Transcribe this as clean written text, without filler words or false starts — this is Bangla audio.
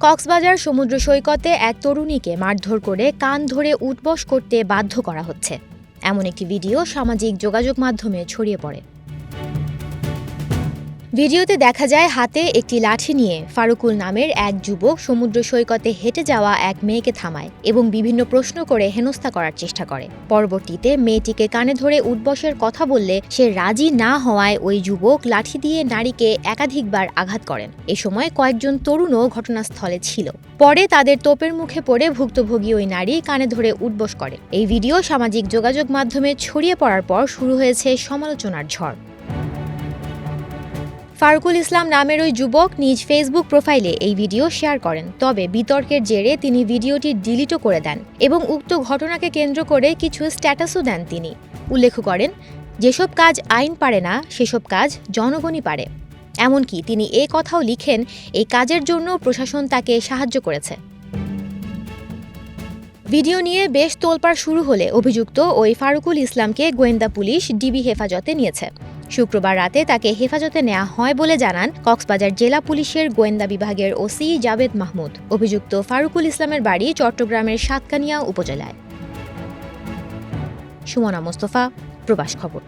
কক্সবাজার সমুদ্র সৈকতে এক তরুণীকে মারধর করে কান ধরে উঠবস করতে বাধ্য করা হচ্ছে, এমন একটি ভিডিও সামাজিক যোগাযোগ মাধ্যমে ছড়িয়ে পড়ে। ভিডিওতে দেখা যায় হাতে একটি লাঠি নিয়ে ফারুকুল নামের এক যুবক সমুদ্র সৈকতে হেঁটে যাওয়া এক মেয়েকে থামায় এবং বিভিন্ন প্রশ্ন করে হেনস্থা করার চেষ্টা করে। পরবর্তীতে মেয়েটিকে কানে ধরে উঠবসের কথা বললে সে রাজি না হওয়ায় ওই যুবক লাঠি দিয়ে নারীকে একাধিকবার আঘাত করেন। এ সময় কয়েকজন তরুণও ঘটনাস্থলে ছিল। পরে তাদের তোপের মুখে পড়ে ভুক্তভোগী ওই নারী কানে ধরে উঠবস করে। এই ভিডিও সামাজিক যোগাযোগ মাধ্যমে ছড়িয়ে পড়ার পর শুরু হয়েছে সমালোচনার ঝড়। ফারুকুল ইসলাম নামের ওই যুবক নিজ ফেসবুক প্রোফাইলে এই ভিডিও শেয়ার করেন। তবে বিতর্কের জেরে তিনি ভিডিওটি ডিলিটও করে দেন এবং উক্ত ঘটনাকে কেন্দ্র করে কিছু স্ট্যাটাসও দেন। তিনি উল্লেখ করেন, যেসব কাজ আইন পারে না সেসব কাজ জনগণই পারে। এমনকি তিনি এ কথাও লিখেন, এই কাজের জন্য প্রশাসন তাকে সাহায্য করেছে। ভিডিও নিয়ে বেশ তোলপাড় শুরু হলে অভিযুক্ত ওই ফারুকুল ইসলামকে গোয়েন্দা পুলিশ ডিবি হেফাজতে নিয়েছে। শুক্রবার রাতে তাকে হেফাজতে নেওয়া হয় বলে জানান কক্সবাজার জেলা পুলিশের গোয়েন্দা বিভাগের ওসি জাবেদ মাহমুদ। অভিযুক্ত ফারুকুল ইসলামের বাড়ি চট্টগ্রামের সাতকানিয়া উপজেলায়। সুমনা মোস্তফা, প্রবাস খবর।